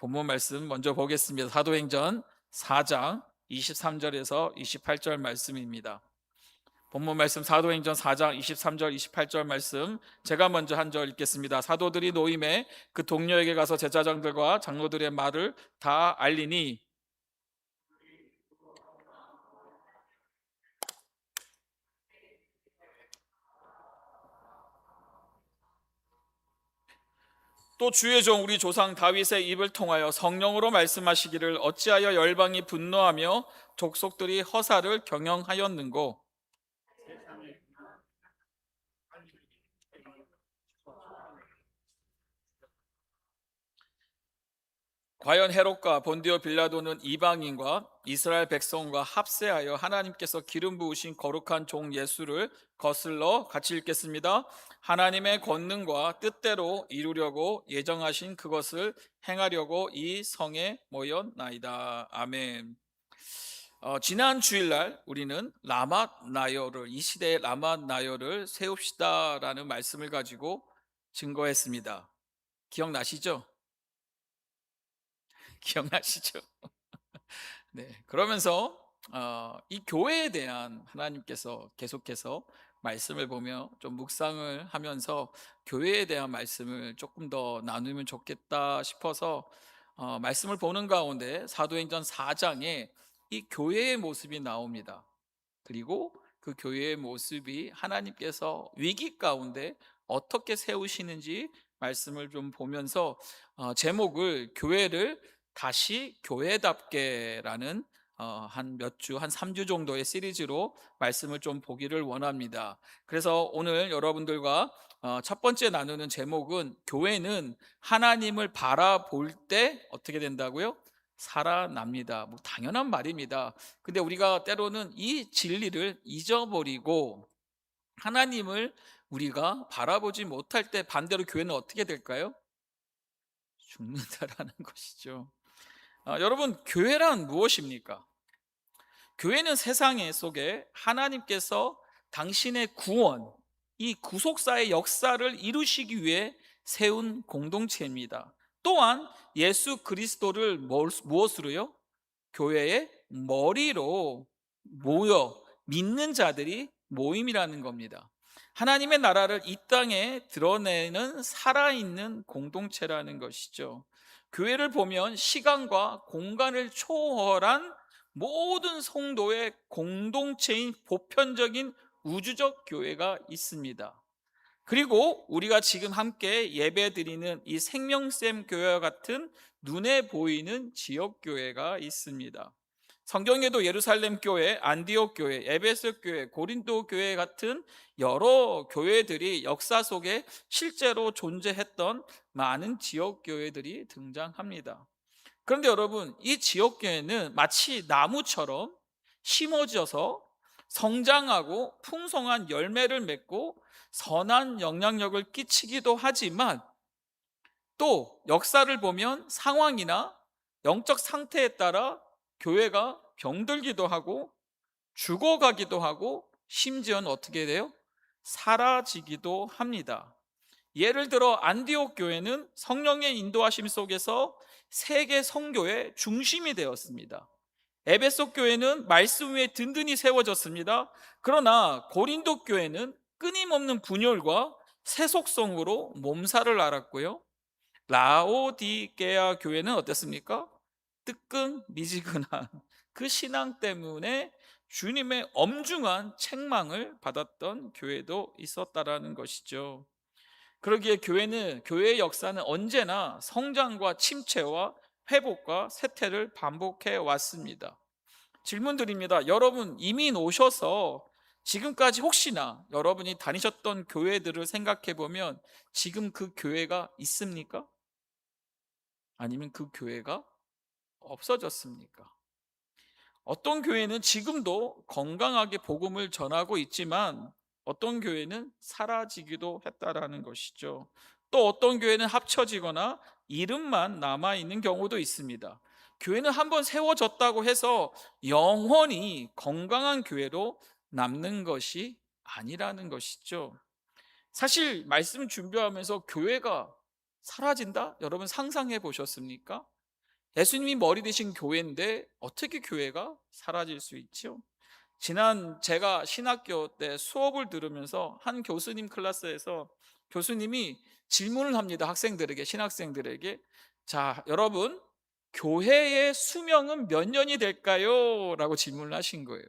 본문 말씀 먼저 보겠습니다. 사도행전 4장 23절에서 28절 말씀입니다. 본문 말씀 사도행전 4장 23절 28절 말씀 제가 먼저 한 절 읽겠습니다. 사도들이 노임에 그 동료에게 가서 제사장들과 장로들의 말을 다 알리니 또 주의 종 우리 조상 다윗의 입을 통하여 성령으로 말씀하시기를 어찌하여 열방이 분노하며 족속들이 허사를 경영하였는고. 과연 헤롯과 본디오 빌라도는 이방인과 이스라엘 백성과 합세하여 하나님께서 기름 부으신 거룩한 종 예수를 거슬러 같이 읽겠습니다. 하나님의 권능과 뜻대로 이루려고 예정하신 그것을 행하려고 이 성에 모였나이다. 아멘. 지난 주일날 우리는 라맛 나요를, 이 시대의 라맛 나요를 세웁시다라는 말씀을 가지고 증거했습니다. 기억나시죠? 기억나시죠? 네. 그러면서 이 교회에 대한 하나님께서 계속해서 말씀을 보며 좀 묵상을 하면서 교회에 대한 말씀을 조금 더 나누면 좋겠다 싶어서 말씀을 보는 가운데 사도행전 4장에 이 교회의 모습이 나옵니다. 그리고 그 교회의 모습이 하나님께서 위기 가운데 어떻게 세우시는지 말씀을 좀 보면서 제목을 교회를 다시 교회답게라는 한 몇 주, 한 3주 정도의 시리즈로 말씀을 좀 보기를 원합니다. 그래서 오늘 여러분들과 첫 번째 나누는 제목은 교회는 하나님을 바라볼 때 어떻게 된다고요? 살아납니다. 뭐 당연한 말입니다. 근데 우리가 때로는 이 진리를 잊어버리고 하나님을 우리가 바라보지 못할 때 반대로 교회는 어떻게 될까요? 죽는다라는 것이죠. 여러분, 교회란 무엇입니까? 교회는 세상의 속에 하나님께서 당신의 구원, 이 구속사의 역사를 이루시기 위해 세운 공동체입니다. 또한 예수 그리스도를 무엇으로요? 교회의 머리로 모여 믿는 자들이 모임이라는 겁니다. 하나님의 나라를 이 땅에 드러내는 살아있는 공동체라는 것이죠. 교회를 보면 시간과 공간을 초월한 모든 성도의 공동체인 보편적인 우주적 교회가 있습니다. 그리고 우리가 지금 함께 예배드리는 이 생명샘 교회와 같은 눈에 보이는 지역 교회가 있습니다. 성경에도 예루살렘 교회, 안디옥 교회, 에베소 교회, 고린도 교회 같은 여러 교회들이 역사 속에 실제로 존재했던 많은 지역 교회들이 등장합니다. 그런데 여러분, 이 지역 교회는 마치 나무처럼 심어져서 성장하고 풍성한 열매를 맺고 선한 영향력을 끼치기도 하지만 또 역사를 보면 상황이나 영적 상태에 따라 교회가 병들기도 하고 죽어가기도 하고 심지어는 어떻게 돼요? 사라지기도 합니다. 예를 들어 안디옥 교회는 성령의 인도하심 속에서 세계 선교의 중심이 되었습니다. 에베소 교회는 말씀 위에 든든히 세워졌습니다. 그러나 고린도 교회는 끊임없는 분열과 세속성으로 몸살을 앓았고요. 라오디게아 교회는 어땠습니까? 뜨끈미지근한 그 신앙 때문에 주님의 엄중한 책망을 받았던 교회도 있었다라는 것이죠. 그러기에 교회의 역사는 언제나 성장과 침체와 회복과 쇠퇴를 반복해 왔습니다. 질문 드립니다. 여러분 이민 오셔서 지금까지 혹시나 여러분이 다니셨던 교회들을 생각해 보면 지금 그 교회가 있습니까? 아니면 그 교회가 없어졌습니까? 어떤 교회는 지금도 건강하게 복음을 전하고 있지만 어떤 교회는 사라지기도 했다라는 것이죠. 또 어떤 교회는 합쳐지거나 이름만 남아있는 경우도 있습니다. 교회는 한번 세워졌다고 해서 영원히 건강한 교회로 남는 것이 아니라는 것이죠. 사실 말씀 준비하면서 교회가 사라진다? 여러분 상상해 보셨습니까? 예수님이 머리 되신 교회인데 어떻게 교회가 사라질 수 있죠? 지난 제가 신학교 때 수업을 들으면서 한 교수님 클래스에서 교수님이 질문을 합니다. 학생들에게, 신학생들에게. 자, 여러분, 교회의 수명은 몇 년이 될까요? 라고 질문을 하신 거예요.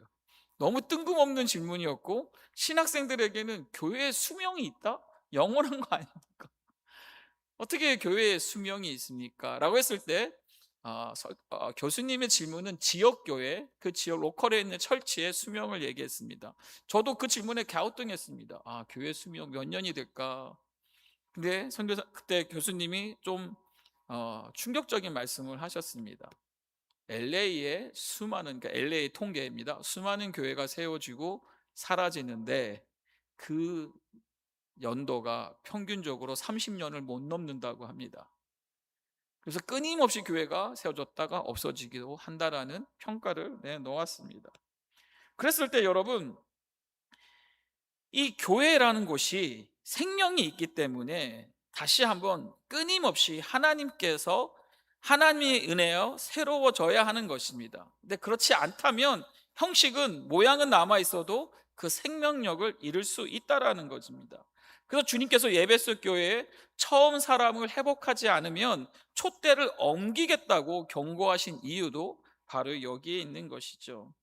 너무 뜬금없는 질문이었고, 신학생들에게는 교회의 수명이 있다? 영원한 거 아닙니까? 어떻게 교회에 수명이 있습니까? 라고 했을 때 교수님의 질문은 지역교회, 그 지역 로컬에 있는 철치의 수명을 얘기했습니다. 저도 그 질문에 갸우뚱했습니다. 교회 수명 몇 년이 될까? 근데 선교사 그때 교수님이 좀 충격적인 말씀을 하셨습니다. LA에 그러니까 LA 통계입니다. 수많은 교회가 세워지고 사라지는데 그 연도가 평균적으로 30년을 못 넘는다고 합니다. 그래서 끊임없이 교회가 세워졌다가 없어지기도 한다라는 평가를 내놓았습니다. 그랬을 때 여러분, 이 교회라는 곳이 생명이 있기 때문에 다시 한번 끊임없이 하나님께서 하나님의 은혜여 새로워져야 하는 것입니다. 근데 그렇지 않다면 형식은 모양은 남아 있어도 그 생명력을 잃을 수 있다라는 것입니다. 그래서 주님께서 예배소 교회에 처음 사람을 회복하지 않으면 촛대를 옮기겠다고 경고하신 이유도 바로 여기에 있는 것이죠.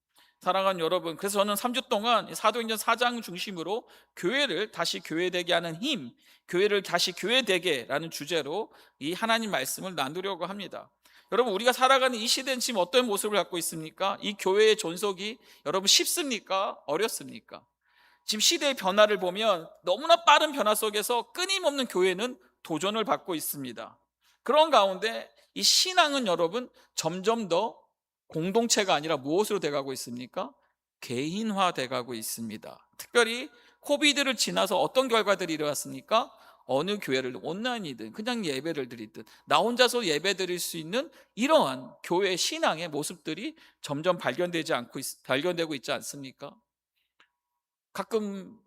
사랑하는 여러분, 그래서 저는 3주 동안 사도행전 4장 중심으로 교회를 다시 교회되게 하는 힘, 교회를 다시 교회되게라는 주제로 이 하나님 말씀을 나누려고 합니다. 여러분, 우리가 살아가는 이 시대는 지금 어떤 모습을 갖고 있습니까? 이 교회의 존속이 여러분 쉽습니까? 어렵습니까? 지금 시대의 변화를 보면 너무나 빠른 변화 속에서 끊임없는 교회는 도전을 받고 있습니다. 그런 가운데 이 신앙은 여러분 점점 더 공동체가 아니라 무엇으로 돼가고 있습니까? 개인화 돼가고 있습니다. 특별히 코비드를 지나서 어떤 결과들이 일어났습니까? 어느 교회를 온라인이든 그냥 예배를 드리든 나 혼자서 예배 드릴 수 있는 이러한 교회 신앙의 모습들이 점점 발견되고 있지 않습니까? 가끔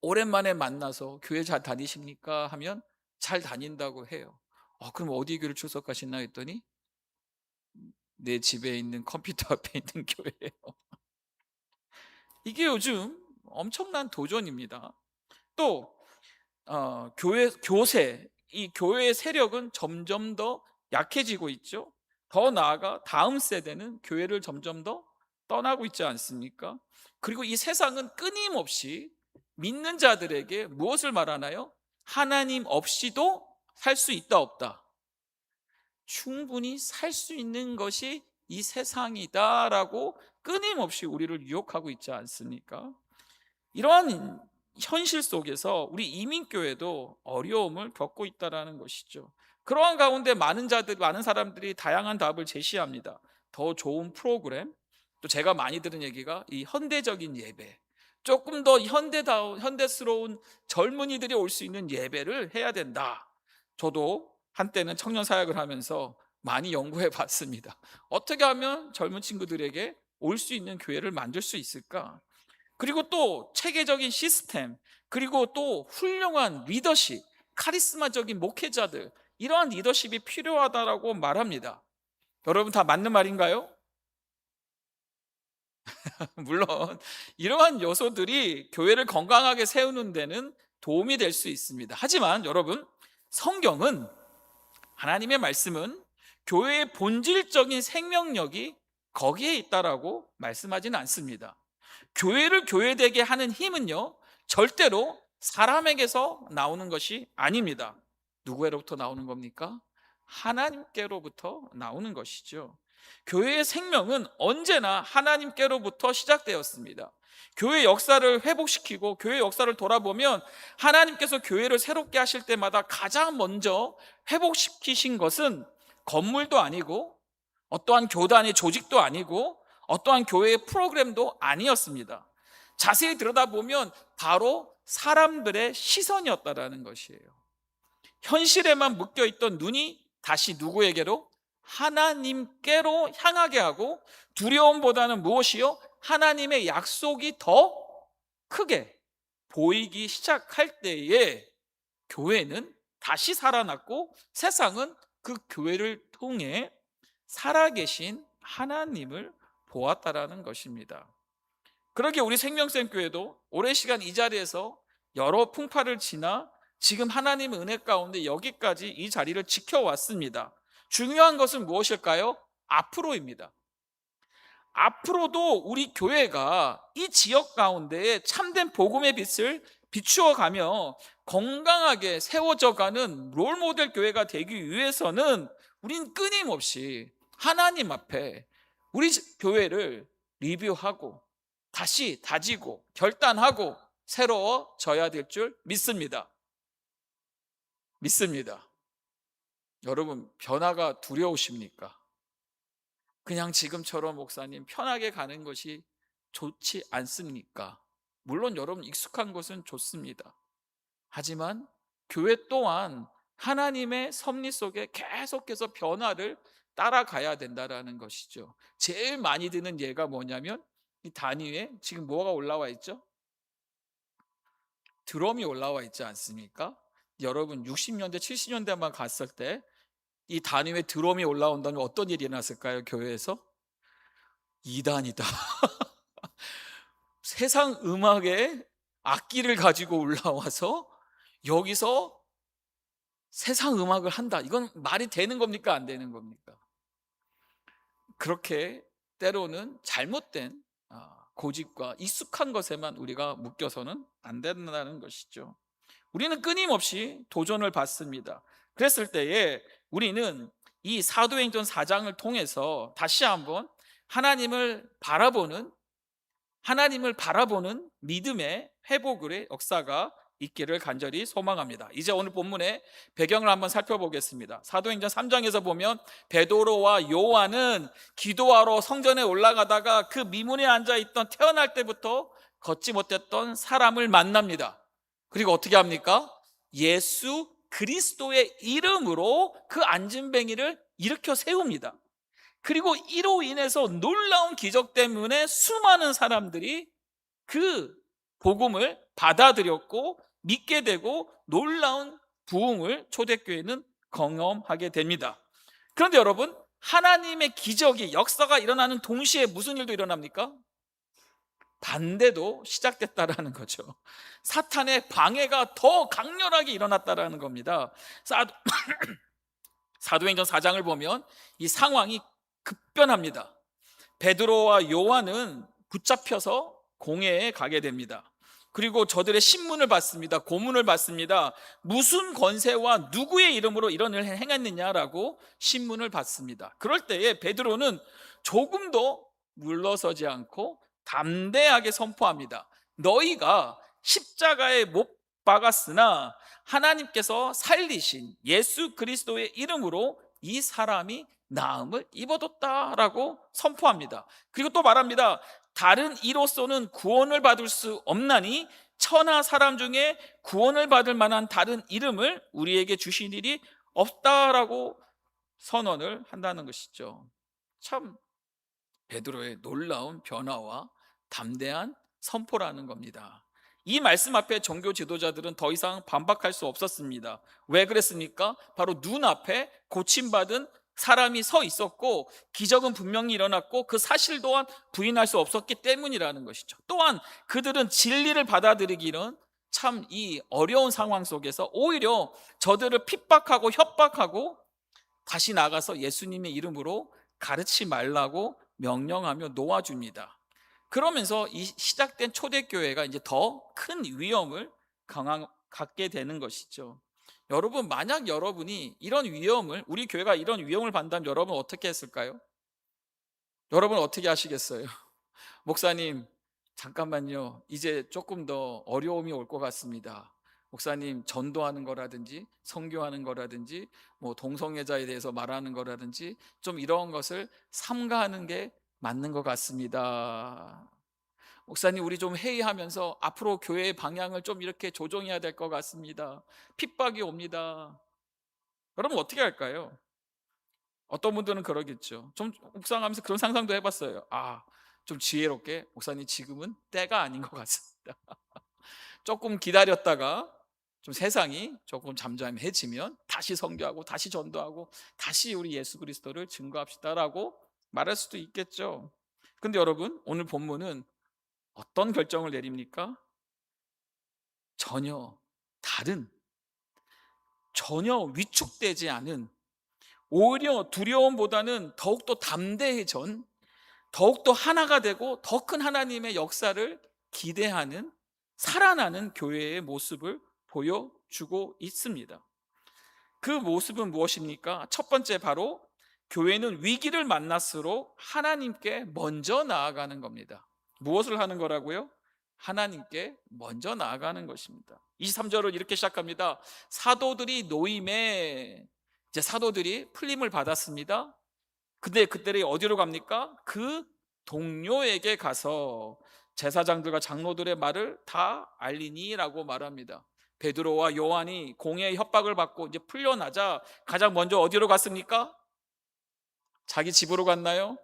오랜만에 만나서 교회 잘 다니십니까? 하면 잘 다닌다고 해요. 그럼 어디 교회를 출석하시나 했더니 내 집에 있는 컴퓨터 앞에 있는 교회예요. 이게 요즘 엄청난 도전입니다. 또 이 교회의 세력은 점점 더 약해지고 있죠. 더 나아가 다음 세대는 교회를 점점 더 떠나고 있지 않습니까? 그리고 이 세상은 끊임없이 믿는 자들에게 무엇을 말하나요? 하나님 없이도 살 수 있다 없다. 충분히 살 수 있는 것이 이 세상이다라고 끊임없이 우리를 유혹하고 있지 않습니까? 이러한 현실 속에서 우리 이민교회도 어려움을 겪고 있다는 것이죠. 그러한 가운데 많은 사람들이 다양한 답을 제시합니다. 더 좋은 프로그램, 또 제가 많이 들은 얘기가 이 현대적인 예배, 조금 더 현대스러운 젊은이들이 올 수 있는 예배를 해야 된다. 저도 한때는 청년 사역을 하면서 많이 연구해 봤습니다. 어떻게 하면 젊은 친구들에게 올 수 있는 교회를 만들 수 있을까? 그리고 또 체계적인 시스템, 그리고 또 훌륭한 리더십, 카리스마적인 목회자들, 이러한 리더십이 필요하다라고 말합니다. 여러분 다 맞는 말인가요? 물론 이러한 요소들이 교회를 건강하게 세우는 데는 도움이 될 수 있습니다. 하지만 여러분, 성경은, 하나님의 말씀은 교회의 본질적인 생명력이 거기에 있다라고 말씀하지는 않습니다. 교회를 교회되게 하는 힘은요, 절대로 사람에게서 나오는 것이 아닙니다. 누구로부터 나오는 겁니까? 하나님께로부터 나오는 것이죠. 교회의 생명은 언제나 하나님께로부터 시작되었습니다. 교회 역사를 회복시키고 교회 역사를 돌아보면 하나님께서 교회를 새롭게 하실 때마다 가장 먼저 회복시키신 것은 건물도 아니고 어떠한 교단의 조직도 아니고 어떠한 교회의 프로그램도 아니었습니다. 자세히 들여다보면 바로 사람들의 시선이었다라는 것이에요. 현실에만 묶여있던 눈이 다시 누구에게로? 하나님께로 향하게 하고, 두려움보다는 무엇이요? 하나님의 약속이 더 크게 보이기 시작할 때에 교회는 다시 살아났고, 세상은 그 교회를 통해 살아계신 하나님을 보았다라는 것입니다. 그러게 우리 생명샘교회도 오랜 시간 이 자리에서 여러 풍파를 지나 지금 하나님의 은혜 가운데 여기까지 이 자리를 지켜왔습니다. 중요한 것은 무엇일까요? 앞으로입니다. 앞으로도 우리 교회가 이 지역 가운데에 참된 복음의 빛을 비추어 가며 건강하게 세워져 가는 롤모델 교회가 되기 위해서는 우린 끊임없이 하나님 앞에 우리 교회를 리뷰하고 다시 다지고 결단하고 새로워져야 될 줄 믿습니다. 믿습니다. 여러분, 변화가 두려우십니까? 그냥 지금처럼 목사님 편하게 가는 것이 좋지 않습니까? 물론 여러분 익숙한 것은 좋습니다. 하지만 교회 또한 하나님의 섭리 속에 계속해서 변화를 따라가야 된다라는 것이죠. 제일 많이 드는 예가 뭐냐면 이 단위에 지금 뭐가 올라와 있죠? 드럼이 올라와 있지 않습니까? 여러분 60년대 70년대만 갔을 때 이 단위에 드럼이 올라온다면 어떤 일이 일어났을까요? 교회에서 이단이다. 세상 음악의 악기를 가지고 올라와서 여기서 세상 음악을 한다. 이건 말이 되는 겁니까? 안 되는 겁니까? 그렇게 때로는 잘못된 고집과 익숙한 것에만 우리가 묶여서는 안 된다는 것이죠. 우리는 끊임없이 도전을 받습니다. 그랬을 때에 우리는 이 사도행전 4장을 통해서 다시 한번 하나님을 바라보는 믿음의 회복의 역사가 있기를 간절히 소망합니다. 이제 오늘 본문의 배경을 한번 살펴보겠습니다. 사도행전 3장에서 보면 베드로와 요한은 기도하러 성전에 올라가다가 그 미문에 앉아있던 태어날 때부터 걷지 못했던 사람을 만납니다. 그리고 어떻게 합니까? 예수 그리스도의 이름으로 그 앉은뱅이를 일으켜 세웁니다. 그리고 이로 인해서 놀라운 기적 때문에 수많은 사람들이 그 복음을 받아들였고 믿게 되고 놀라운 부흥을 초대교회는 경험하게 됩니다. 그런데 여러분, 하나님의 기적이 역사가 일어나는 동시에 무슨 일도 일어납니까? 반대도 시작됐다라는 거죠. 사탄의 방해가 더 강렬하게 일어났다라는 겁니다. 사도행전 4장을 보면 이 상황이 급변합니다. 베드로와 요한은 붙잡혀서 공회에 가게 됩니다. 그리고 저들의 신문을 받습니다. 고문을 받습니다. 무슨 권세와 누구의 이름으로 이런 일을 행했느냐라고 신문을 받습니다. 그럴 때에 베드로는 조금도 물러서지 않고 담대하게 선포합니다. 너희가 십자가에 못 박았으나 하나님께서 살리신 예수 그리스도의 이름으로 이 사람이 나음을 입어뒀다라고 선포합니다. 그리고 또 말합니다. 다른 이로서는 구원을 받을 수 없나니 천하 사람 중에 구원을 받을 만한 다른 이름을 우리에게 주신 일이 없다라고 선언을 한다는 것이죠. 참 베드로의 놀라운 변화와 담대한 선포라는 겁니다. 이 말씀 앞에 종교 지도자들은 더 이상 반박할 수 없었습니다. 왜 그랬습니까? 바로 눈앞에 고침받은 사람이 서 있었고 기적은 분명히 일어났고 그 사실 또한 부인할 수 없었기 때문이라는 것이죠. 또한 그들은 진리를 받아들이기는 참 이 어려운 상황 속에서 오히려 저들을 핍박하고 협박하고 다시 나가서 예수님의 이름으로 가르치 말라고 명령하며 놓아줍니다. 그러면서 이 시작된 초대교회가 이제 더 큰 위험을 갖게 되는 것이죠. 여러분, 만약 여러분이 이런 위험을, 우리 교회가 이런 위험을 받는다면 여러분 어떻게 했을까요? 여러분 어떻게 하시겠어요? 목사님, 잠깐만요. 이제 조금 더 어려움이 올 것 같습니다. 목사님, 전도하는 거라든지 선교하는 거라든지 뭐 동성애자에 대해서 말하는 거라든지 좀 이런 것을 삼가하는 게 맞는 것 같습니다. 목사님, 우리 좀 회의하면서 앞으로 교회의 방향을 좀 이렇게 조정해야 될 것 같습니다. 핍박이 옵니다. 여러분 어떻게 할까요? 어떤 분들은 그러겠죠. 좀 묵상하면서 그런 상상도 해봤어요. 좀 지혜롭게 목사님, 지금은 때가 아닌 것 같습니다. 조금 기다렸다가 좀 세상이 조금 잠잠해지면 다시 선교하고 다시 전도하고 다시 우리 예수 그리스도를 증거합시다라고 말할 수도 있겠죠. 근데 여러분, 오늘 본문은 어떤 결정을 내립니까? 전혀 다른, 전혀 위축되지 않은, 오히려 두려움보다는 더욱더 담대해전, 더욱더 하나가 되고 더 큰 하나님의 역사를 기대하는 살아나는 교회의 모습을 보여주고 있습니다. 그 모습은 무엇입니까? 첫 번째, 바로 교회는 위기를 만날수록 하나님께 먼저 나아가는 겁니다. 무엇을 하는 거라고요? 하나님께 먼저 나아가는 것입니다. 23절을 이렇게 시작합니다. 사도들이 노임에, 이제 사도들이 풀림을 받았습니다. 근데 그들이 어디로 갑니까? 그 동료에게 가서 제사장들과 장로들의 말을 다 알리니라고 말합니다. 베드로와 요한이 공회의 협박을 받고 이제 풀려나자 가장 먼저 어디로 갔습니까? 자기 집으로 갔나요?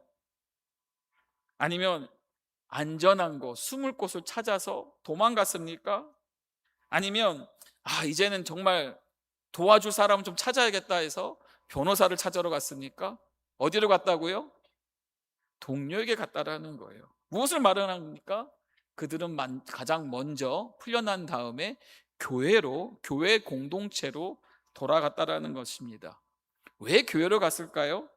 아니면 안전한 곳, 숨을 곳을 찾아서 도망갔습니까? 아니면 이제는 정말 도와줄 사람을 좀 찾아야겠다 해서 변호사를 찾으러 갔습니까? 어디로 갔다고요? 동료에게 갔다라는 거예요. 무엇을 말하는 겁니까? 그들은 가장 먼저 풀려난 다음에 교회로, 교회 공동체로 돌아갔다라는 것입니다. 왜 교회로 갔을까요?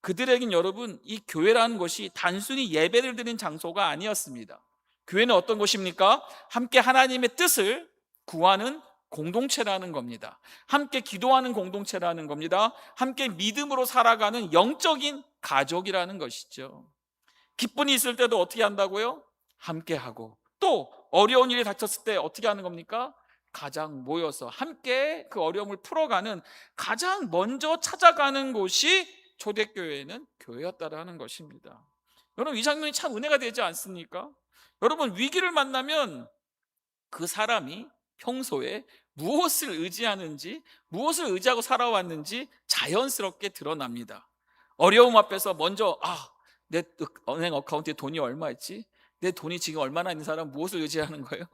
그들에겐 여러분, 이 교회라는 것이 단순히 예배를 드리는 장소가 아니었습니다. 교회는 어떤 곳입니까? 함께 하나님의 뜻을 구하는 공동체라는 겁니다. 함께 기도하는 공동체라는 겁니다. 함께 믿음으로 살아가는 영적인 가족이라는 것이죠. 기쁜이 있을 때도 어떻게 한다고요? 함께 하고, 또 어려운 일이 닥쳤을 때 어떻게 하는 겁니까? 가장 모여서 함께 그 어려움을 풀어가는, 가장 먼저 찾아가는 곳이 초대교회는 교회였다라는 것입니다. 여러분, 이 장면이 참 은혜가 되지 않습니까? 여러분, 위기를 만나면 그 사람이 평소에 무엇을 의지하는지, 무엇을 의지하고 살아왔는지 자연스럽게 드러납니다. 어려움 앞에서 먼저 내 은행 어카운트에 돈이 얼마 있지? 내 돈이 지금 얼마나 있는 사람, 무엇을 의지하는 거예요?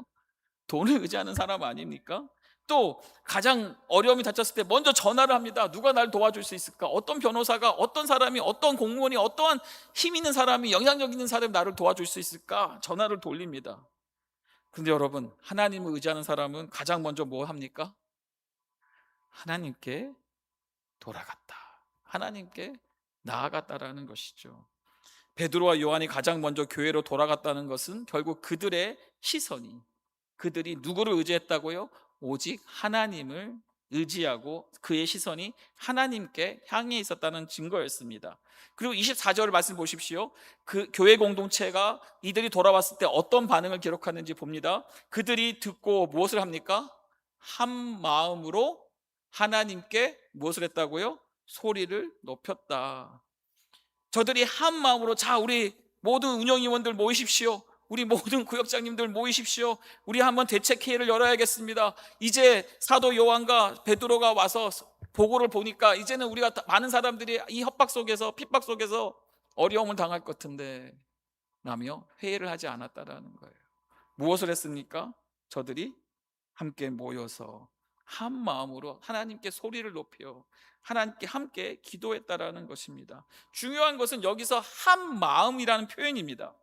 돈을 의지하는 사람 아닙니까? 또 가장 어려움이 닥쳤을 때 먼저 전화를 합니다. 누가 날 도와줄 수 있을까? 어떤 변호사가, 어떤 사람이, 어떤 공무원이, 어떠한 힘 있는 사람이, 영향력 있는 사람이 나를 도와줄 수 있을까? 전화를 돌립니다. 근데 여러분, 하나님을 의지하는 사람은 가장 먼저 뭐 합니까? 하나님께 돌아갔다, 하나님께 나아갔다라는 것이죠. 베드로와 요한이 가장 먼저 교회로 돌아갔다는 것은 결국 그들의 시선이, 그들이 누구를 의지했다고요? 오직 하나님을 의지하고 그의 시선이 하나님께 향해 있었다는 증거였습니다. 그리고 24절 말씀 보십시오. 그 교회 공동체가 이들이 돌아왔을 때 어떤 반응을 기록하는지 봅니다. 그들이 듣고 무엇을 합니까? 한 마음으로 하나님께 무엇을 했다고요? 소리를 높였다. 저들이 한 마음으로, 자, 우리 모든 운영위원들 모이십시오, 우리 모든 구역장님들 모이십시오, 우리 한번 대책회의를 열어야겠습니다. 이제 사도 요한과 베드로가 와서 보고를 보니까 이제는 우리가 많은 사람들이 이 협박 속에서, 핍박 속에서 어려움을 당할 것 같은데 라며 회의를 하지 않았다라는 거예요. 무엇을 했습니까? 저들이 함께 모여서 한 마음으로 하나님께 소리를 높여 하나님께 함께 기도했다라는 것입니다. 중요한 것은 여기서 한 마음이라는 표현입니다.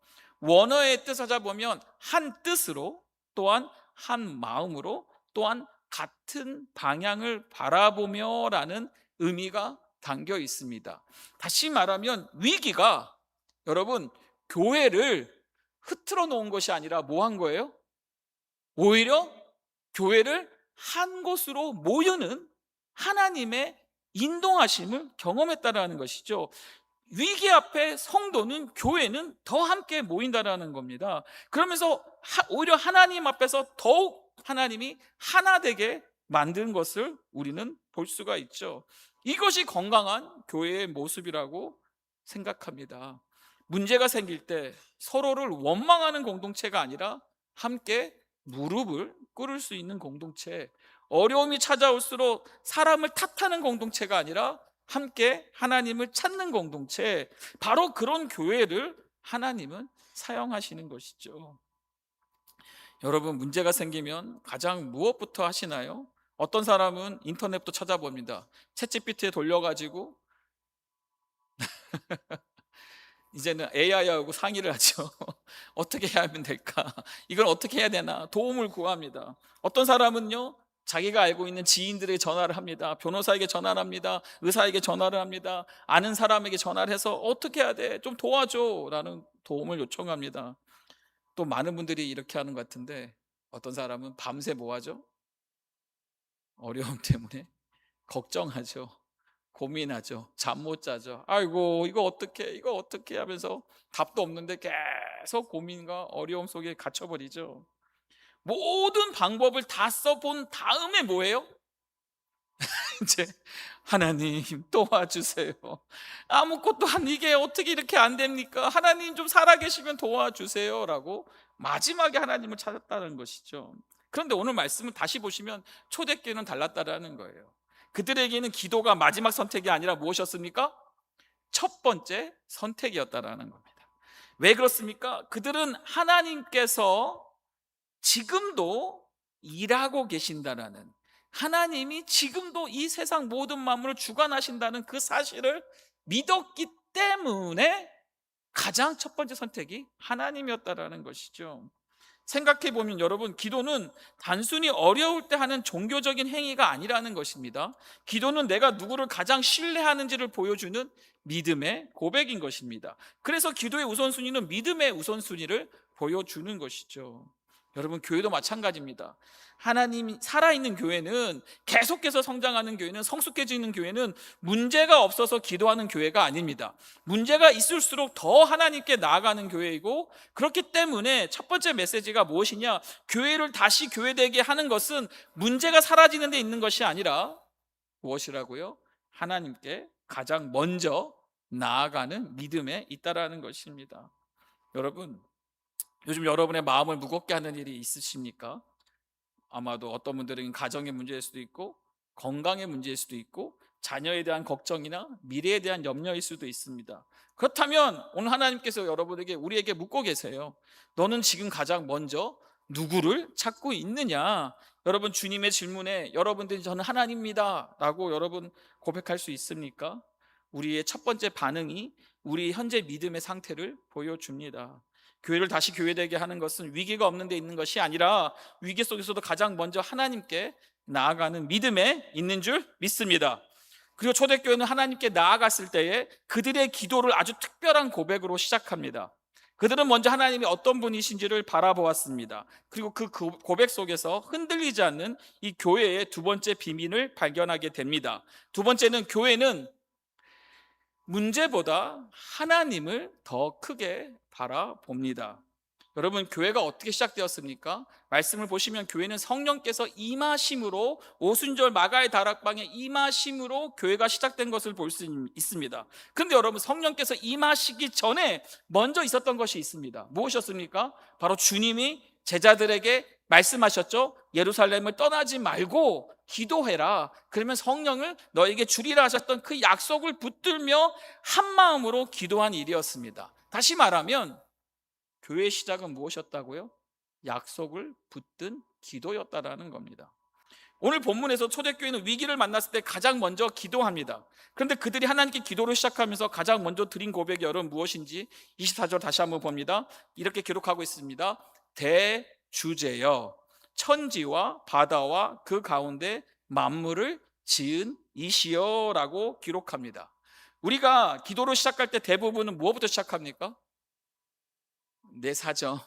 원어의 뜻 찾아보면 한 뜻으로, 또한 한 마음으로, 또한 같은 방향을 바라보며 라는 의미가 담겨 있습니다. 다시 말하면 위기가, 여러분, 교회를 흐트러 놓은 것이 아니라 뭐 한 거예요? 오히려 교회를 한 곳으로 모으는 하나님의 인도하심을 경험했다라는 것이죠. 위기 앞에 성도는, 교회는 더 함께 모인다라는 겁니다. 그러면서 오히려 하나님 앞에서 더욱 하나님이 하나 되게 만든 것을 우리는 볼 수가 있죠. 이것이 건강한 교회의 모습이라고 생각합니다. 문제가 생길 때 서로를 원망하는 공동체가 아니라 함께 무릎을 꿇을 수 있는 공동체, 어려움이 찾아올수록 사람을 탓하는 공동체가 아니라 함께 하나님을 찾는 공동체, 바로 그런 교회를 하나님은 사용하시는 것이죠. 여러분, 문제가 생기면 가장 무엇부터 하시나요? 어떤 사람은 인터넷도 찾아봅니다. 챗GPT에 돌려 가지고 이제는 AI하고 상의를 하죠. 어떻게 해야 하면 될까? 이걸 어떻게 해야 되나? 도움을 구합니다. 어떤 사람은요, 자기가 알고 있는 지인들에게 전화를 합니다. 변호사에게 전화를 합니다. 의사에게 전화를 합니다. 아는 사람에게 전화를 해서 어떻게 해야 돼? 좀 도와줘. 라는 도움을 요청합니다. 또 많은 분들이 이렇게 하는 것 같은데, 어떤 사람은 밤새 뭐 하죠? 어려움 때문에 걱정하죠. 고민하죠. 잠 못 자죠. 아이고, 이거 어떻게 하면서 답도 없는데 계속 고민과 어려움 속에 갇혀버리죠. 모든 방법을 다 써본 다음에 뭐예요? 이제 하나님 도와주세요. 아무것도 안 이게 어떻게 이렇게 안 됩니까? 하나님 좀 살아계시면 도와주세요라고 마지막에 하나님을 찾았다는 것이죠. 그런데 오늘 말씀을 다시 보시면 초대교회는 달랐다라는 거예요. 그들에게는 기도가 마지막 선택이 아니라 무엇이었습니까? 첫 번째 선택이었다라는 겁니다. 왜 그렇습니까? 그들은 하나님께서 지금도 일하고 계신다라는, 하나님이 지금도 이 세상 모든 만물을 주관하신다는 그 사실을 믿었기 때문에 가장 첫 번째 선택이 하나님이었다라는 것이죠. 생각해 보면 여러분, 기도는 단순히 어려울 때 하는 종교적인 행위가 아니라는 것입니다. 기도는 내가 누구를 가장 신뢰하는지를 보여주는 믿음의 고백인 것입니다. 그래서 기도의 우선순위는 믿음의 우선순위를 보여주는 것이죠. 여러분, 교회도 마찬가지입니다. 하나님이 살아있는 교회는, 계속해서 성장하는 교회는, 성숙해지는 교회는 문제가 없어서 기도하는 교회가 아닙니다. 문제가 있을수록 더 하나님께 나아가는 교회이고, 그렇기 때문에 첫 번째 메시지가 무엇이냐? 교회를 다시 교회되게 하는 것은 문제가 사라지는 데 있는 것이 아니라 무엇이라고요? 하나님께 가장 먼저 나아가는 믿음에 있다라는 것입니다. 여러분, 요즘 여러분의 마음을 무겁게 하는 일이 있으십니까? 아마도 어떤 분들은 가정의 문제일 수도 있고, 건강의 문제일 수도 있고, 자녀에 대한 걱정이나 미래에 대한 염려일 수도 있습니다. 그렇다면 오늘 하나님께서 여러분에게, 우리에게 묻고 계세요. 너는 지금 가장 먼저 누구를 찾고 있느냐? 여러분, 주님의 질문에 여러분들이 저는 하나님입니다 라고 여러분 고백할 수 있습니까? 우리의 첫 번째 반응이 우리 현재 믿음의 상태를 보여줍니다. 교회를 다시 교회되게 하는 것은 위기가 없는 데 있는 것이 아니라, 위기 속에서도 가장 먼저 하나님께 나아가는 믿음에 있는 줄 믿습니다. 그리고 초대교회는 하나님께 나아갔을 때에 그들의 기도를 아주 특별한 고백으로 시작합니다. 그들은 먼저 하나님이 어떤 분이신지를 바라보았습니다. 그리고 그 고백 속에서 흔들리지 않는 이 교회의 두 번째 비밀을 발견하게 됩니다. 두 번째는, 교회는 문제보다 하나님을 더 크게 바라봅니다. 여러분, 교회가 어떻게 시작되었습니까? 말씀을 보시면 교회는 성령께서 임하심으로, 오순절 마가의 다락방에 임하심으로 교회가 시작된 것을 볼 수 있습니다. 그런데 여러분, 성령께서 임하시기 전에 먼저 있었던 것이 있습니다. 무엇이었습니까? 바로 주님이 제자들에게 말씀하셨죠. 예루살렘을 떠나지 말고 기도해라. 그러면 성령을 너에게 주리라 하셨던 그 약속을 붙들며 한 마음으로 기도한 일이었습니다. 다시 말하면 교회의 시작은 무엇이었다고요? 약속을 붙든 기도였다라는 겁니다. 오늘 본문에서 초대교회는 위기를 만났을 때 가장 먼저 기도합니다. 그런데 그들이 하나님께 기도를 시작하면서 가장 먼저 드린 고백이 여러분 무엇인지 24절 다시 한번 봅니다. 이렇게 기록하고 있습니다. 대주제여, 천지와 바다와 그 가운데 만물을 지은 이시여라고 기록합니다. 우리가 기도를 시작할 때 대부분은 무엇부터 시작합니까? 내 사정,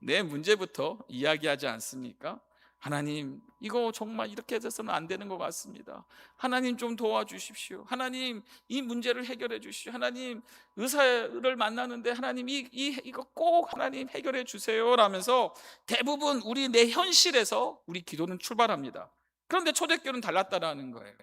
내 문제부터 이야기하지 않습니까? 하나님, 이거 정말 이렇게 해서는 안 되는 것 같습니다. 하나님 좀 도와주십시오. 하나님, 이 문제를 해결해 주십시오. 하나님, 의사를 만나는데 하나님 이거 꼭 하나님 해결해 주세요 라면서 대부분 우리 내 현실에서 우리 기도는 출발합니다. 그런데 초대교회는 달랐다라는 거예요.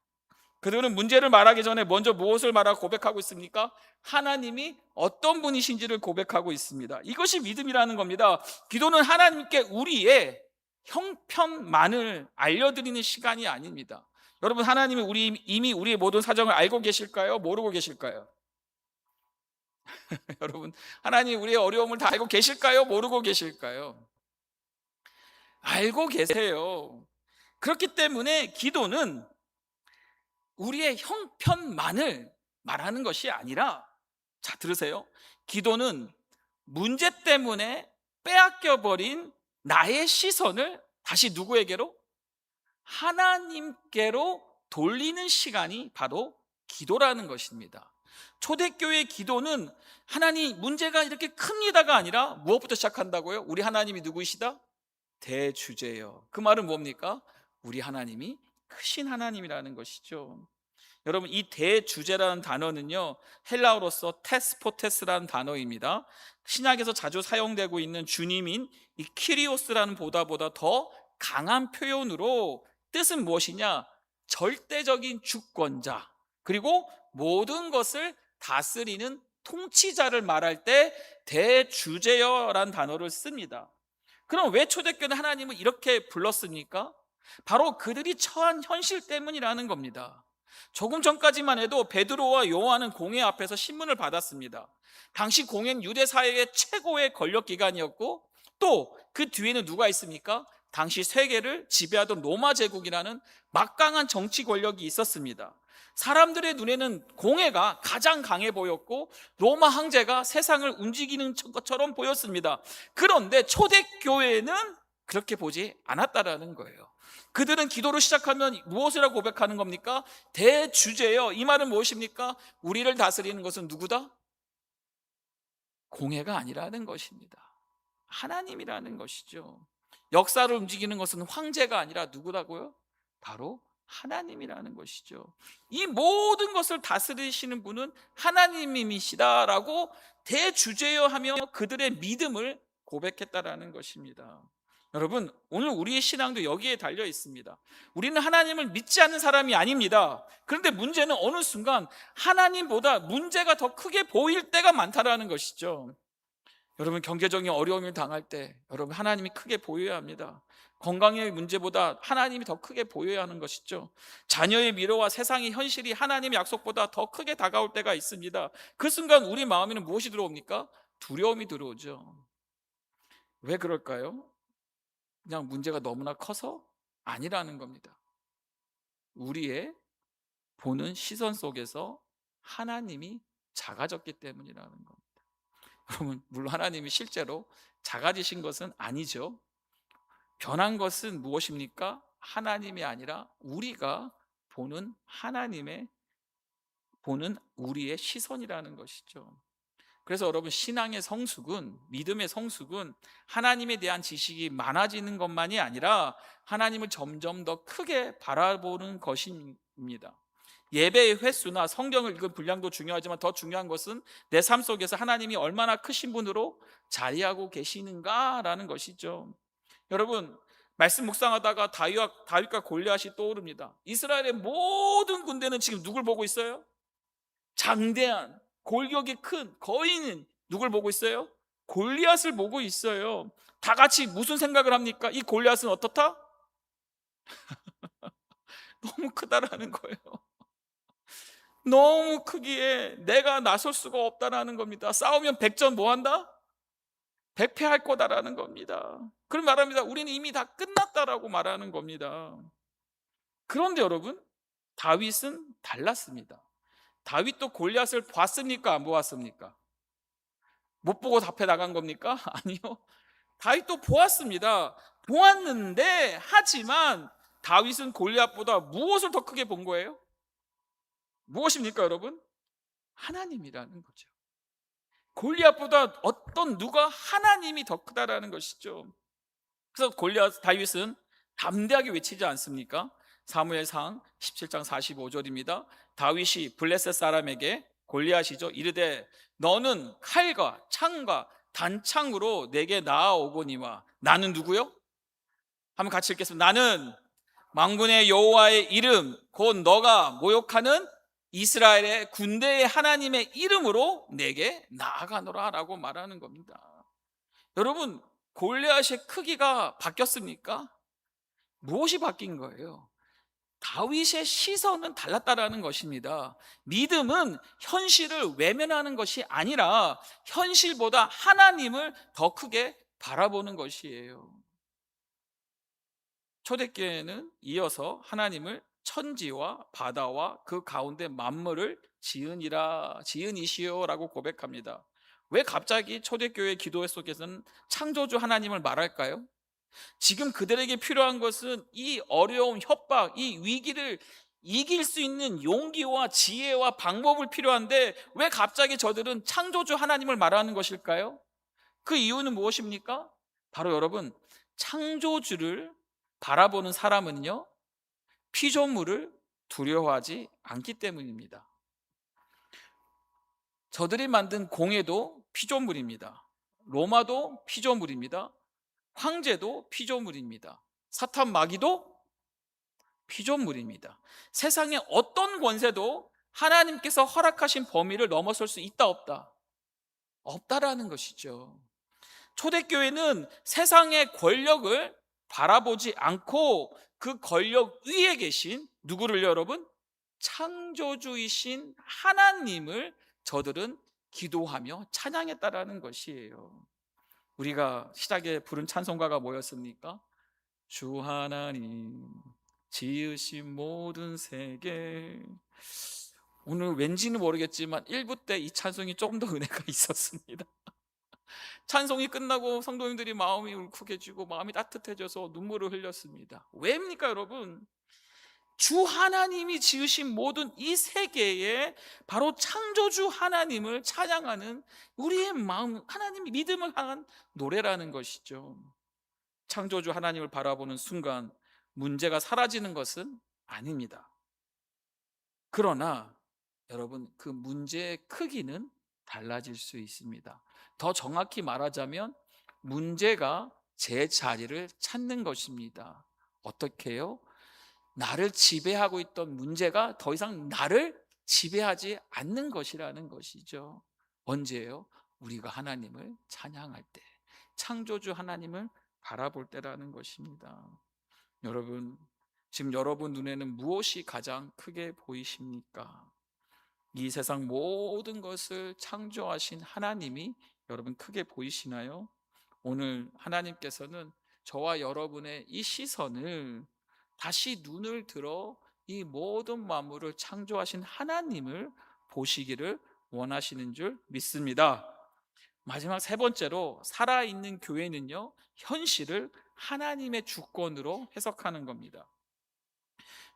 그들은 문제를 말하기 전에 먼저 무엇을 말하고 고백하고 있습니까? 하나님이 어떤 분이신지를 고백하고 있습니다. 이것이 믿음이라는 겁니다. 기도는 하나님께 우리의 형편만을 알려드리는 시간이 아닙니다. 여러분, 하나님이 이미 우리의 모든 사정을 알고 계실까요? 모르고 계실까요? 여러분, 하나님 우리의 어려움을 다 알고 계실까요? 모르고 계실까요? 알고 계세요. 그렇기 때문에 기도는 우리의 형편만을 말하는 것이 아니라, 자 들으세요, 기도는 문제 때문에 빼앗겨 버린 나의 시선을 다시 누구에게로? 하나님께로 돌리는 시간이 바로 기도라는 것입니다. 초대교회 기도는 하나님 문제가 이렇게 큽니다가 아니라 무엇부터 시작한다고요? 우리 하나님이 누구이시다? 대주제요. 그 말은 뭡니까? 우리 하나님이 크신 하나님이라는 것이죠. 여러분, 이 대주제라는 단어는요, 헬라어로서 테스포테스라는 단어입니다. 신약에서 자주 사용되고 있는 주님인 이 키리오스라는 보다보다 더 강한 표현으로, 뜻은 무엇이냐? 절대적인 주권자, 그리고 모든 것을 다스리는 통치자를 말할 때 대주제여라는 단어를 씁니다. 그럼 왜 초대교회는 하나님을 이렇게 불렀습니까? 바로 그들이 처한 현실 때문이라는 겁니다. 조금 전까지만 해도 베드로와 요한은 공회 앞에서 신문을 받았습니다. 당시 공회는 유대 사회의 최고의 권력 기관이었고, 또 그 뒤에는 누가 있습니까? 당시 세계를 지배하던 로마 제국이라는 막강한 정치 권력이 있었습니다. 사람들의 눈에는 공회가 가장 강해 보였고, 로마 황제가 세상을 움직이는 것처럼 보였습니다. 그런데 초대교회는 그렇게 보지 않았다라는 거예요. 그들은 기도를 시작하면 무엇이라고 고백하는 겁니까? 대주제요. 이 말은 무엇입니까? 우리를 다스리는 것은 누구다? 공회가 아니라는 것입니다. 하나님이라는 것이죠. 역사를 움직이는 것은 황제가 아니라 누구라고요? 바로 하나님이라는 것이죠. 이 모든 것을 다스리시는 분은 하나님이시다라고 대주제여 하며 그들의 믿음을 고백했다라는 것입니다. 여러분, 오늘 우리의 신앙도 여기에 달려 있습니다. 우리는 하나님을 믿지 않는 사람이 아닙니다. 그런데 문제는 어느 순간 하나님보다 문제가 더 크게 보일 때가 많다라는 것이죠. 여러분, 경제적인 어려움을 당할 때 여러분, 하나님이 크게 보여야 합니다. 건강의 문제보다 하나님이 더 크게 보여야 하는 것이죠. 자녀의 미래와 세상의 현실이 하나님의 약속보다 더 크게 다가올 때가 있습니다. 그 순간 우리 마음에는 무엇이 들어옵니까? 두려움이 들어오죠. 왜 그럴까요? 그냥 문제가 너무나 커서? 아니라는 겁니다. 우리의 보는 시선 속에서 하나님이 작아졌기 때문이라는 겁니다. 여러분, 물론 하나님이 실제로 작아지신 것은 아니죠. 변한 것은 무엇입니까? 하나님이 아니라 우리가 보는 하나님의 보는 우리의 시선이라는 것이죠. 그래서 여러분, 신앙의 성숙은, 믿음의 성숙은 하나님에 대한 지식이 많아지는 것만이 아니라 하나님을 점점 더 크게 바라보는 것입니다. 예배의 횟수나 성경을 읽은 분량도 중요하지만 더 중요한 것은 내 삶 속에서 하나님이 얼마나 크신 분으로 자리하고 계시는가라는 것이죠. 여러분, 말씀 묵상하다가 다윗과 골리앗이 떠오릅니다. 이스라엘의 모든 군대는 지금 누굴 보고 있어요? 장대한, 골격이 큰 거인은 누굴 보고 있어요? 골리앗을 보고 있어요. 다 같이 무슨 생각을 합니까? 이 골리앗은 어떻다? 너무 크다라는 거예요. 너무 크기에 내가 나설 수가 없다라는 겁니다. 싸우면 백전 뭐 한다? 백패할 거다라는 겁니다. 그런 말합니다. 우리는 이미 다 끝났다라고 말하는 겁니다. 그런데 여러분, 다윗은 달랐습니다. 다윗도 골리앗을 봤습니까? 안 보았습니까? 못 보고 답해 나간 겁니까? 아니요. 다윗도 보았습니다. 보았는데, 하지만 다윗은 골리앗보다 무엇을 더 크게 본 거예요? 무엇입니까, 여러분? 하나님이라는 거죠. 골리앗보다 어떤 누가 하나님이 더 크다라는 것이죠. 그래서 다윗은 담대하게 외치지 않습니까? 사무엘상 17장 45절입니다. 다윗이 블레셋 사람에게, 골리앗이죠, 이르되 너는 칼과 창과 단창으로 내게 나아오거니와 나는 누구요? 한번 같이 읽겠습니다. 나는 만군의 여호와의 이름 곧 너가 모욕하는 이스라엘의 군대의 하나님의 이름으로 내게 나아가노라 라고 말하는 겁니다. 여러분, 골리앗의 크기가 바뀌었습니까? 무엇이 바뀐 거예요? 다윗의 시선은 달랐다라는 것입니다. 믿음은 현실을 외면하는 것이 아니라 현실보다 하나님을 더 크게 바라보는 것이에요. 초대교회는 이어서 하나님을 천지와 바다와 그 가운데 만물을 지은이시여라고 고백합니다. 왜 갑자기 초대교회 기도 속에서는 창조주 하나님을 말할까요? 지금 그들에게 필요한 것은 이 어려움, 협박, 이 위기를 이길 수 있는 용기와 지혜와 방법을 필요한데 왜 갑자기 저들은 창조주 하나님을 말하는 것일까요? 그 이유는 무엇입니까? 바로 여러분, 창조주를 바라보는 사람은요, 피조물을 두려워하지 않기 때문입니다. 저들이 만든 공예도 피조물입니다. 로마도 피조물입니다. 황제도 피조물입니다. 사탄 마귀도 피조물입니다. 세상의 어떤 권세도 하나님께서 허락하신 범위를 넘어설 수 있다 없다? 없다라는 것이죠. 초대교회는 세상의 권력을 바라보지 않고 그 권력 위에 계신 누구를 여러분? 창조주이신 하나님을 저들은 기도하며 찬양했다라는 것이에요. 우리가 시작에 부른 찬송가가 뭐였습니까? 주 하나님 지으신 모든 세계. 오늘 왠지는 모르겠지만 1부 때 이 찬송이 조금 더 은혜가 있었습니다. 찬송이 끝나고 성도님들이 마음이 울컥해지고 마음이 따뜻해져서 눈물을 흘렸습니다. 왜입니까 여러분? 주 하나님이 지으신 모든 이 세계에 바로 창조주 하나님을 찬양하는 우리의 마음, 하나님이 믿음을 향한 노래라는 것이죠. 창조주 하나님을 바라보는 순간 문제가 사라지는 것은 아닙니다. 그러나 여러분, 그 문제의 크기는 달라질 수 있습니다. 더 정확히 말하자면 문제가 제 자리를 찾는 것입니다. 어떻게 해요? 나를 지배하고 있던 문제가 더 이상 나를 지배하지 않는 것이라는 것이죠. 언제예요? 우리가 하나님을 찬양할 때, 창조주 하나님을 바라볼 때라는 것입니다. 여러분, 지금 여러분 눈에는 무엇이 가장 크게 보이십니까? 이 세상 모든 것을 창조하신 하나님이 여러분 크게 보이시나요? 오늘 하나님께서는 저와 여러분의 이 시선을 다시 눈을 들어 이 모든 만물을 창조하신 하나님을 보시기를 원하시는 줄 믿습니다. 마지막 세 번째로, 살아있는 교회는요, 현실을 하나님의 주권으로 해석하는 겁니다.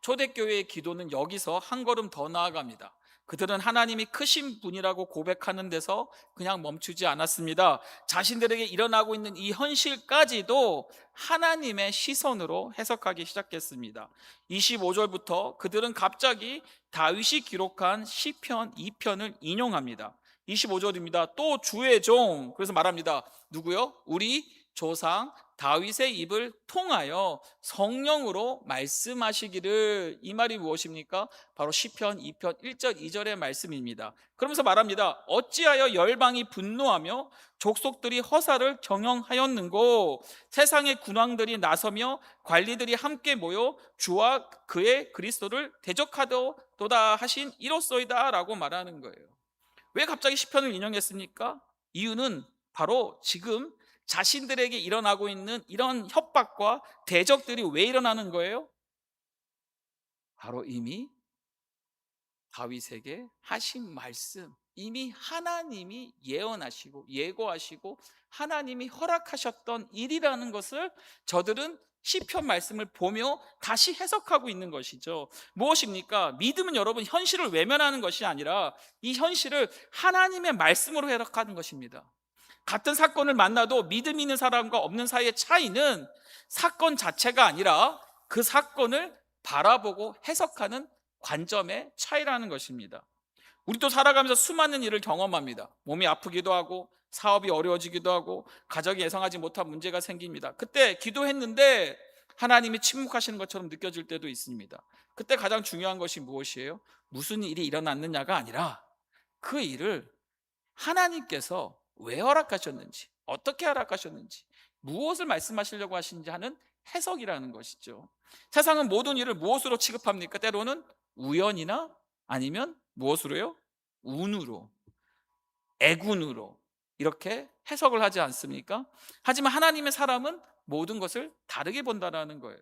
초대교회의 기도는 여기서 한 걸음 더 나아갑니다. 그들은 하나님이 크신 분이라고 고백하는 데서 그냥 멈추지 않았습니다. 자신들에게 일어나고 있는 이 현실까지도 하나님의 시선으로 해석하기 시작했습니다. 25절부터 그들은 갑자기 다윗이 기록한 시편 2편을 인용합니다. 25절입니다. 또 주의 종, 그래서 말합니다. 누구요? 우리 조상 다윗의 입을 통하여 성령으로 말씀하시기를. 이 말이 무엇입니까? 바로 시편 2편 1절 2절의 말씀입니다. 그러면서 말합니다. 어찌하여 열방이 분노하며 족속들이 허사를 경영하였는고, 세상의 군왕들이 나서며 관리들이 함께 모여 주와 그의 그리스도를 대적하도다 하신 이로소이다 라고 말하는 거예요. 왜 갑자기 시편을 인용했습니까? 이유는 바로 지금 자신들에게 일어나고 있는 이런 협박과 대적들이 왜 일어나는 거예요? 바로 이미 다윗에게 하신 말씀, 이미 하나님이 예언하시고 예고하시고 하나님이 허락하셨던 일이라는 것을 저들은 시편 말씀을 보며 다시 해석하고 있는 것이죠. 무엇입니까? 믿음은 여러분 현실을 외면하는 것이 아니라 이 현실을 하나님의 말씀으로 해석하는 것입니다. 같은 사건을 만나도 믿음 있는 사람과 없는 사이의 차이는 사건 자체가 아니라 그 사건을 바라보고 해석하는 관점의 차이라는 것입니다. 우리도 살아가면서 수많은 일을 경험합니다. 몸이 아프기도 하고 사업이 어려워지기도 하고 가정이 예상하지 못한 문제가 생깁니다. 그때 기도했는데 하나님이 침묵하시는 것처럼 느껴질 때도 있습니다. 그때 가장 중요한 것이 무엇이에요? 무슨 일이 일어났느냐가 아니라 그 일을 하나님께서 왜 허락하셨는지, 어떻게 허락하셨는지, 무엇을 말씀하시려고 하시는지 하는 해석이라는 것이죠. 세상은 모든 일을 무엇으로 취급합니까? 때로는 우연이나 아니면 무엇으로요? 운으로, 애군으로, 이렇게 해석을 하지 않습니까? 하지만 하나님의 사람은 모든 것을 다르게 본다라는 거예요.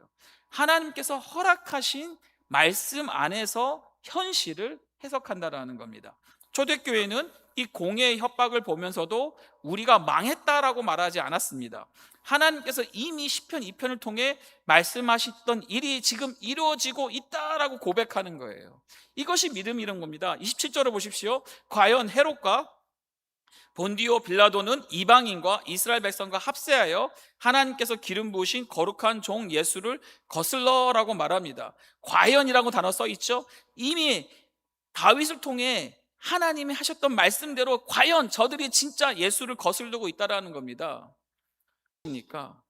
하나님께서 허락하신 말씀 안에서 현실을 해석한다라는 겁니다. 초대교회는 이 공의의 협박을 보면서도 우리가 망했다라고 말하지 않았습니다. 하나님께서 이미 시편 2편을 통해 말씀하셨던 일이 지금 이루어지고 있다라고 고백하는 거예요. 이것이 믿음이란 겁니다. 27절을 보십시오. 과연 헤롯과 본디오 빌라도는 이방인과 이스라엘 백성과 합세하여 하나님께서 기름 부으신 거룩한 종 예수를 거슬러라고 말합니다. 과연이라고 단어 써 있죠. 이미 다윗을 통해 하나님이 하셨던 말씀대로 과연 저들이 진짜 예수를 거슬르고 있다라는 겁니다. 그러니까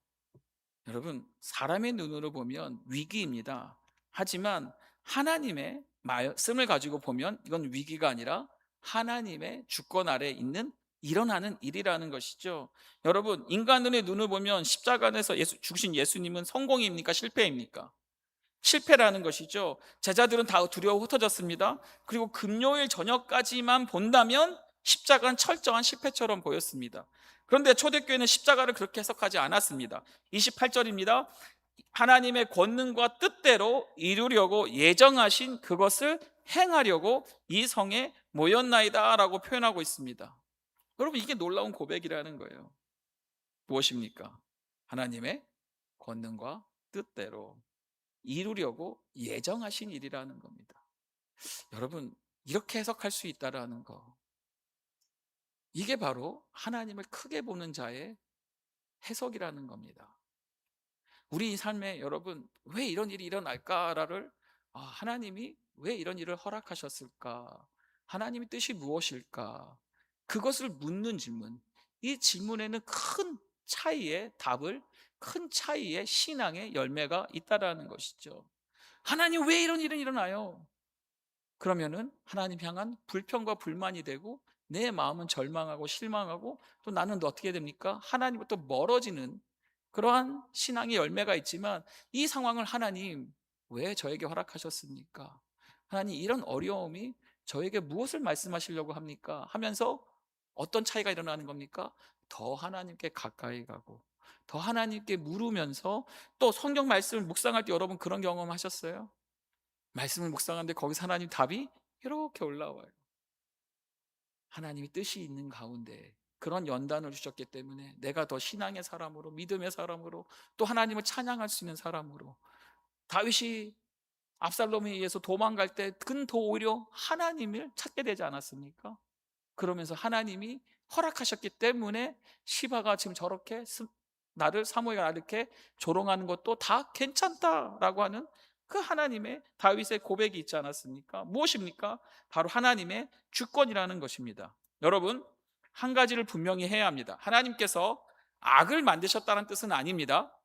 여러분, 사람의 눈으로 보면 위기입니다. 하지만 하나님의 말씀을 가지고 보면 이건 위기가 아니라 하나님의 주권 아래에 있는 일어나는 일이라는 것이죠. 여러분, 인간의 눈을 보면 십자가 안에서 죽으신 예수님은 성공입니까? 실패입니까? 실패라는 것이죠. 제자들은 다 두려워 흩어졌습니다. 그리고 금요일 저녁까지만 본다면 십자가는 철저한 실패처럼 보였습니다. 그런데 초대교회는 십자가를 그렇게 해석하지 않았습니다. 28절입니다. 하나님의 권능과 뜻대로 이루려고 예정하신 그것을 행하려고 이 성에 모였나이다 라고 표현하고 있습니다. 여러분, 이게 놀라운 고백이라는 거예요. 무엇입니까? 하나님의 권능과 뜻대로 이루려고 예정하신 일이라는 겁니다. 여러분, 이렇게 해석할 수 있다라는 거, 이게 바로 하나님을 크게 보는 자의 해석이라는 겁니다. 우리 삶에 여러분, 왜 이런 일이 일어날까를 하나님이 왜 이런 일을 허락하셨을까? 하나님의 뜻이 무엇일까? 그것을 묻는 질문, 이 질문에는 큰 차이의 답을, 큰 차이의 신앙의 열매가 있다라는 것이죠. 하나님, 왜 이런 일이 일어나요? 그러면은 하나님 향한 불평과 불만이 되고 내 마음은 절망하고 실망하고 또 나는 또 어떻게 됩니까? 하나님부터 멀어지는 그러한 신앙의 열매가 있지만, 이 상황을 하나님 왜 저에게 허락하셨습니까? 하나님, 이런 어려움이 저에게 무엇을 말씀하시려고 합니까? 하면서 어떤 차이가 일어나는 겁니까? 더 하나님께 가까이 가고 더 하나님께 물으면서, 또 성경 말씀을 묵상할 때 여러분 그런 경험 하셨어요? 말씀을 묵상하는데 거기서 하나님 답이 이렇게 올라와요. 하나님이 뜻이 있는 가운데 그런 연단을 주셨기 때문에 내가 더 신앙의 사람으로, 믿음의 사람으로, 또 하나님을 찬양할 수 있는 사람으로, 다윗이 압살롬에 의해서 도망갈 때 그는 더 오히려 하나님을 찾게 되지 않았습니까? 그러면서 하나님이 허락하셨기 때문에 시바가 지금 저렇게 나를, 사무엘가 나를 이렇게 조롱하는 것도 다 괜찮다라고 하는 그 하나님의, 다윗의 고백이 있지 않았습니까? 무엇입니까? 바로 하나님의 주권이라는 것입니다. 여러분, 한 가지를 분명히 해야 합니다. 하나님께서 악을 만드셨다는 뜻은 아닙니다.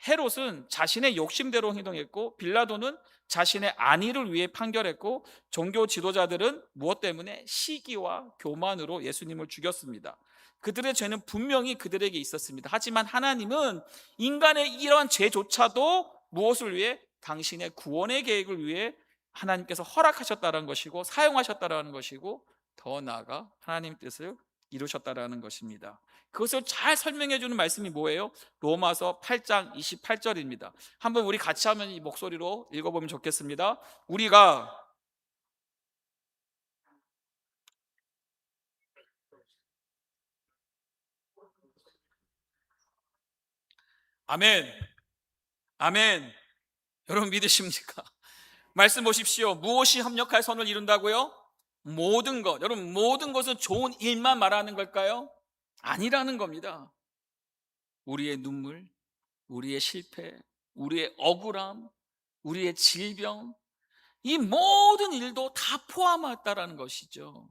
헤롯은 자신의 욕심대로 행동했고, 빌라도는 자신의 안위를 위해 판결했고, 종교 지도자들은 무엇 때문에? 시기와 교만으로 예수님을 죽였습니다. 그들의 죄는 분명히 그들에게 있었습니다. 하지만 하나님은 인간의 이러한 죄조차도 무엇을 위해? 당신의 구원의 계획을 위해 하나님께서 허락하셨다는 것이고 사용하셨다는 것이고, 더 나아가 하나님 뜻을 이루셨다는 것입니다. 그것을 잘 설명해 주는 말씀이 뭐예요? 로마서 8장 28절입니다. 한번 우리 같이 하면 이 목소리로 읽어보면 좋겠습니다. 우리가 아멘, 아멘. 여러분 믿으십니까? 말씀 보십시오. 무엇이 합력할 선을 이룬다고요? 모든 것. 여러분, 모든 것은 좋은 일만 말하는 걸까요? 아니라는 겁니다. 우리의 눈물, 우리의 실패, 우리의 억울함, 우리의 질병, 이 모든 일도 다 포함했다라는 것이죠.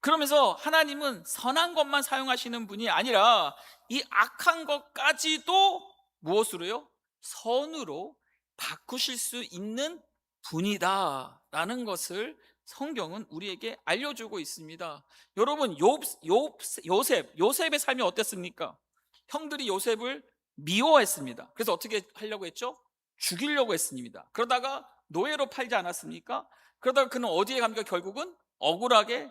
그러면서 하나님은 선한 것만 사용하시는 분이 아니라 이 악한 것까지도 무엇으로요? 선으로 바꾸실 수 있는 분이다라는 것을 성경은 우리에게 알려주고 있습니다. 여러분, 요셉의 삶이 어땠습니까? 형들이 요셉을 미워했습니다. 그래서 어떻게 하려고 했죠? 죽이려고 했습니다. 그러다가 노예로 팔지 않았습니까? 그러다가 그는 어디에 갑니까? 결국은 억울하게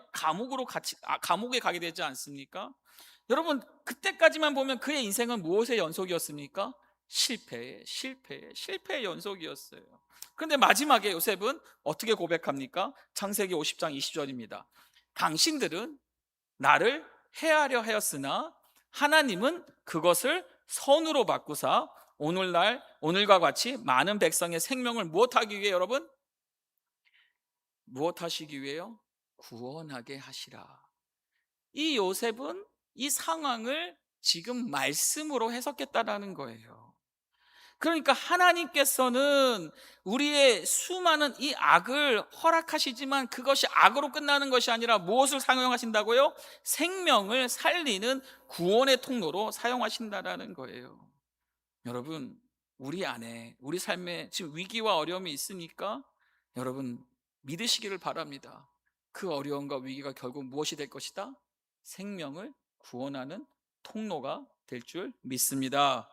감옥에 가게 되지 않습니까? 여러분, 그때까지만 보면 그의 인생은 무엇의 연속이었습니까? 실패의 연속이었어요. 그런데 마지막에 요셉은 어떻게 고백합니까? 창세기 50장 20절입니다. 당신들은 나를 해하려 하였으나 하나님은 그것을 선으로 바꾸사 오늘과 같이 많은 백성의 생명을 무엇하기 위해, 여러분? 무엇하시기 위해요? 구원하게 하시라. 이 요셉은 이 상황을 지금 말씀으로 해석했다라는 거예요. 그러니까 하나님께서는 우리의 수많은 이 악을 허락하시지만 그것이 악으로 끝나는 것이 아니라 무엇을 사용하신다고요? 생명을 살리는 구원의 통로로 사용하신다라는 거예요. 여러분, 우리 안에, 우리 삶에 지금 위기와 어려움이 있으니까 여러분, 믿으시기를 바랍니다. 그 어려움과 위기가 결국 무엇이 될 것이다? 생명을 구원하는 통로가 될 줄 믿습니다.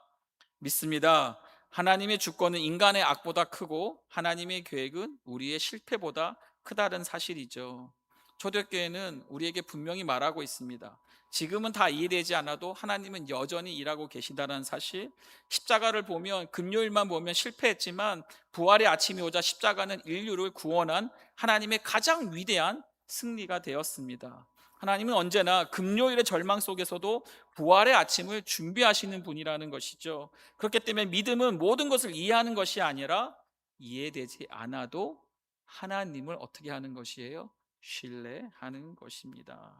하나님의 주권은 인간의 악보다 크고 하나님의 계획은 우리의 실패보다 크다는 사실이죠. 초대교회는 우리에게 분명히 말하고 있습니다. 지금은 다 이해되지 않아도 하나님은 여전히 일하고 계시다는 사실. 십자가를 보면, 금요일만 보면 실패했지만 부활의 아침이 오자 십자가는 인류를 구원한 하나님의 가장 위대한 승리가 되었습니다. 하나님은 언제나 금요일의 절망 속에서도 부활의 아침을 준비하시는 분이라는 것이죠. 그렇기 때문에 믿음은 모든 것을 이해하는 것이 아니라 이해되지 않아도 하나님을 어떻게 하는 것이에요? 신뢰하는 것입니다.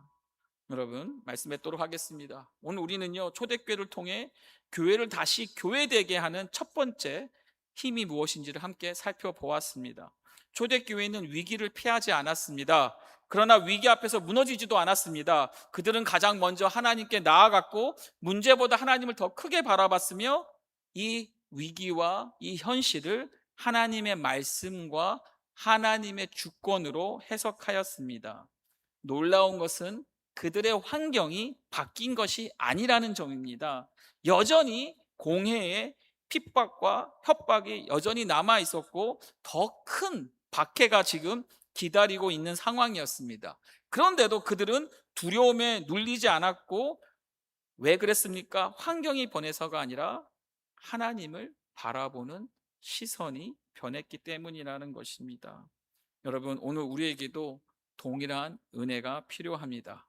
여러분, 말씀 맺도록 하겠습니다. 오늘 우리는요, 초대교회를 통해 교회를 다시 교회되게 하는 첫 번째 힘이 무엇인지를 함께 살펴보았습니다. 초대교회는 위기를 피하지 않았습니다. 그러나 위기 앞에서 무너지지도 않았습니다. 그들은 가장 먼저 하나님께 나아갔고 문제보다 하나님을 더 크게 바라봤으며 이 위기와 이 현실을 하나님의 말씀과 하나님의 주권으로 해석하였습니다. 놀라운 것은 그들의 환경이 바뀐 것이 아니라는 점입니다. 여전히 공회의 핍박과 협박이 여전히 남아 있었고 더 큰 박해가 지금 기다리고 있는 상황이었습니다. 그런데도 그들은 두려움에 눌리지 않았고, 왜 그랬습니까? 환경이 변해서가 아니라 하나님을 바라보는 시선이 변했기 때문이라는 것입니다. 여러분, 오늘 우리에게도 동일한 은혜가 필요합니다.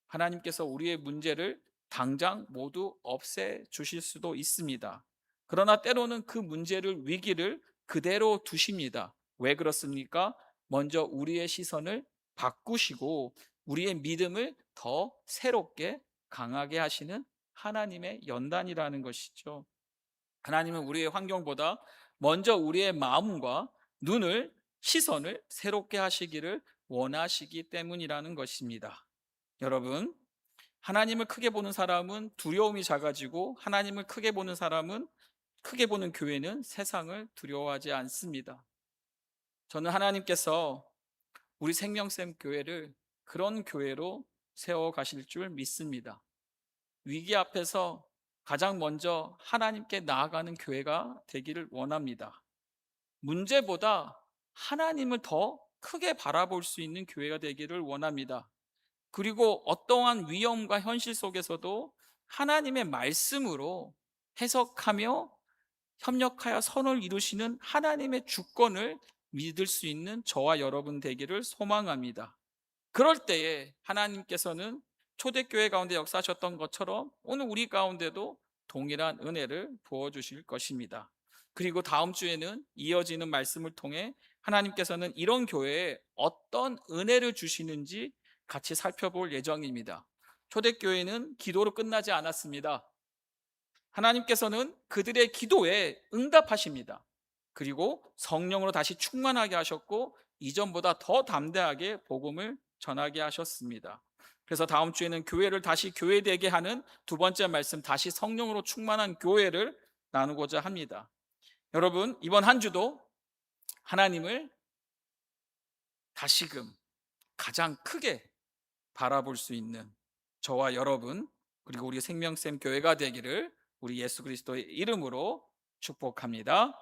하나님께서 우리의 문제를 당장 모두 없애 주실 수도 있습니다. 그러나 때로는 그 문제를, 위기를 그대로 두십니다. 왜 그렇습니까? 먼저 우리의 시선을 바꾸시고 우리의 믿음을 더 새롭게 강하게 하시는 하나님의 연단이라는 것이죠. 하나님은 우리의 환경보다 먼저 우리의 마음과 시선을 새롭게 하시기를 원하시기 때문이라는 것입니다. 여러분, 하나님을 크게 보는 사람은 두려움이 작아지고 크게 보는 교회는 세상을 두려워하지 않습니다. 저는 하나님께서 우리 생명샘 교회를 그런 교회로 세워 가실 줄 믿습니다. 위기 앞에서 가장 먼저 하나님께 나아가는 교회가 되기를 원합니다. 문제보다 하나님을 더 크게 바라볼 수 있는 교회가 되기를 원합니다. 그리고 어떠한 위험과 현실 속에서도 하나님의 말씀으로 해석하며 협력하여 선을 이루시는 하나님의 주권을 믿을 수 있는 저와 여러분 되기를 소망합니다. 그럴 때에 하나님께서는 초대교회 가운데 역사하셨던 것처럼 오늘 우리 가운데도 동일한 은혜를 부어주실 것입니다. 그리고 다음 주에는 이어지는 말씀을 통해 하나님께서는 이런 교회에 어떤 은혜를 주시는지 같이 살펴볼 예정입니다. 초대교회는 기도로 끝나지 않았습니다. 하나님께서는 그들의 기도에 응답하십니다. 그리고 성령으로 다시 충만하게 하셨고 이전보다 더 담대하게 복음을 전하게 하셨습니다. 그래서 다음 주에는 교회를 다시 교회되게 하는 두 번째 말씀, 다시 성령으로 충만한 교회를 나누고자 합니다. 여러분, 이번 한 주도 하나님을 다시금 가장 크게 바라볼 수 있는 저와 여러분, 그리고 우리 생명샘 교회가 되기를 우리 예수 그리스도의 이름으로 축복합니다.